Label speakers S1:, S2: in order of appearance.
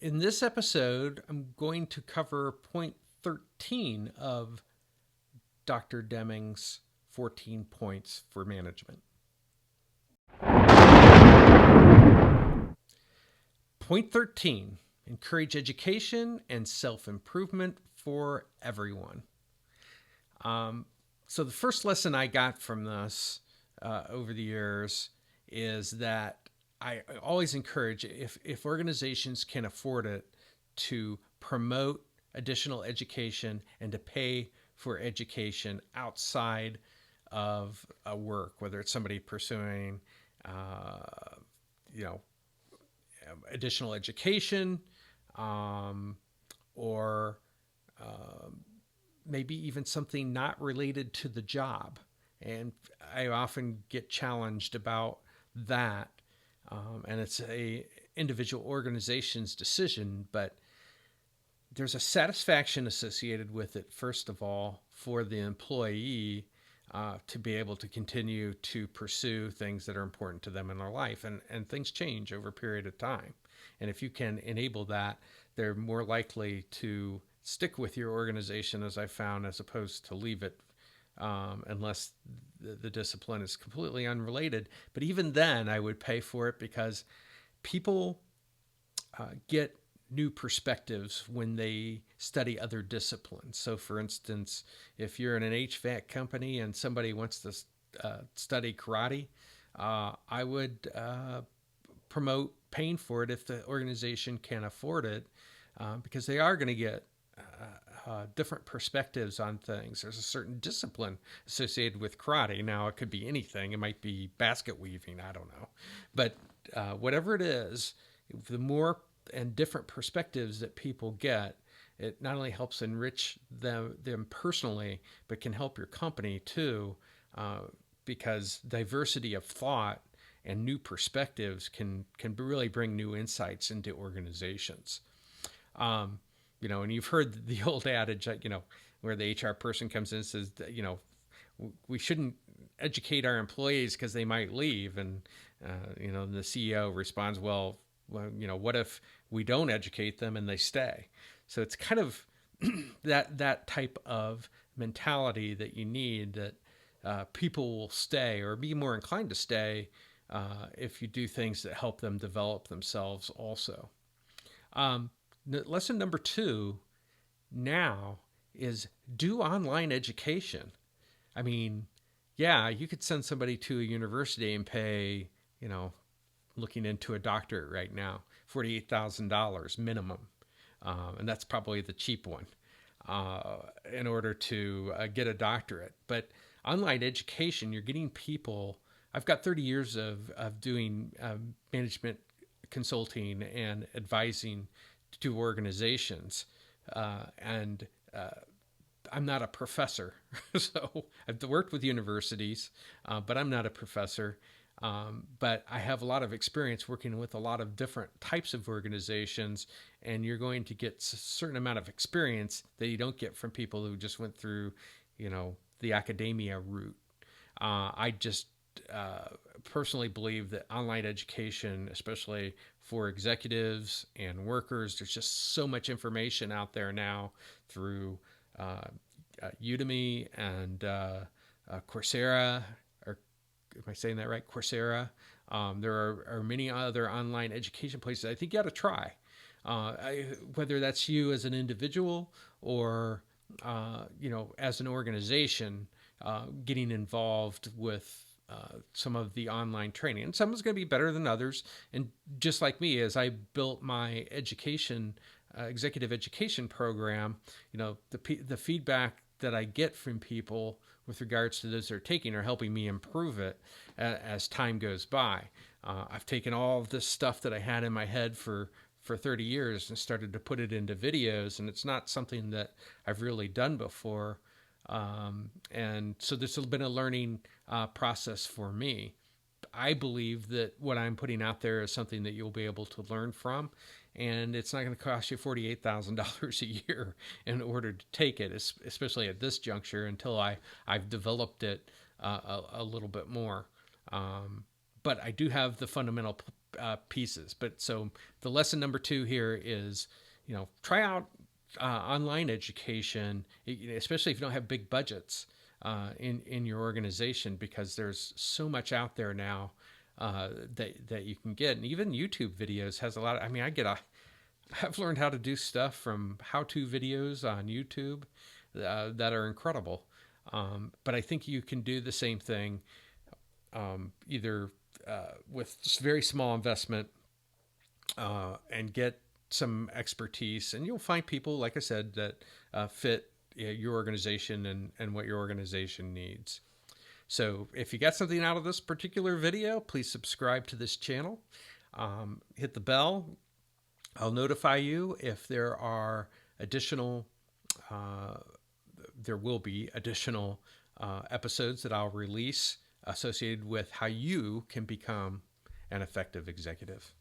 S1: In this episode, I'm going to cover point 13 of Dr. Deming's 14 points for management. Point 13, encourage education and self-improvement for everyone. So the first lesson I got from this over the years is that I always encourage, if organizations can afford it, to promote additional education and to pay for education outside of work, whether it's somebody pursuing, additional education, or maybe even something not related to the job. And I often get challenged about that. And it's a individual organization's decision, but there's a satisfaction associated with it, first of all, for the employee to be able to continue to pursue things that are important to them in their life. And things change over a period of time. And if you can enable that, they're more likely to stick with your organization, as I found, as opposed to leave it unless the discipline is completely unrelated. But even then, I would pay for it because people get new perspectives when they study other disciplines. So, for instance, if you're in an HVAC company and somebody wants to study karate, I would promote paying for it if the organization can afford it, because they are going to get different perspectives on things. There's a certain discipline associated with karate. Now, it could be anything. It might be basket weaving. I don't know. But whatever it is, the more and different perspectives that people get, it not only helps enrich them personally, but can help your company too, because diversity of thought and new perspectives can really bring new insights into organizations. And you've heard the old adage, where the HR person comes in and says, we shouldn't educate our employees because they might leave. And, the CEO responds, well, what if we don't educate them and they stay? So it's kind of that type of mentality that you need, that people will stay or be more inclined to stay if you do things that help them develop themselves also. Lesson number 2 now is do online education. I mean, yeah, you could send somebody to a university and pay, looking into a doctorate right now, $48,000 minimum. And that's probably the cheap one in order to get a doctorate. But online education, you're getting people. I've got 30 years of doing management consulting and advising to organizations. And I'm not a professor. So I've worked with universities, but I'm not a professor. But I have a lot of experience working with a lot of different types of organizations, and you're going to get a certain amount of experience that you don't get from people who just went through, the academia route. I just personally believe that online education, especially for executives and workers, there's just so much information out there now through Udemy and Coursera. Am I saying that right? Coursera. There are many other online education places I think you got to try. Whether that's you as an individual or, as an organization, getting involved with some of the online training. And some is going to be better than others. And just like me, as I built my education, executive education program, the feedback that I get from people with regards to those they're taking are helping me improve it as time goes by. I've taken all of this stuff that I had in my head for 30 years and started to put it into videos, and it's not something that I've really done before. And so this has been a learning process for me. I believe that what I'm putting out there is something that you'll be able to learn from, and it's not going to cost you $48,000 a year in order to take it, especially at this juncture, until I've developed it a little bit more. But I do have the fundamental pieces. But so the lesson number 2 here is, try out online education, especially if you don't have big budgets in your organization, because there's so much out there now that you can get. And even YouTube videos has a lot of, I've learned how to do stuff from how-to videos on YouTube that are incredible. But I think you can do the same thing either with just very small investment and get some expertise. And you'll find people, like I said, that fit your organization and what your organization needs. So if you got something out of this particular video, please subscribe to this channel. Hit the bell. I'll notify you if there are additional, there will be additional episodes that I'll release associated with how you can become an effective executive.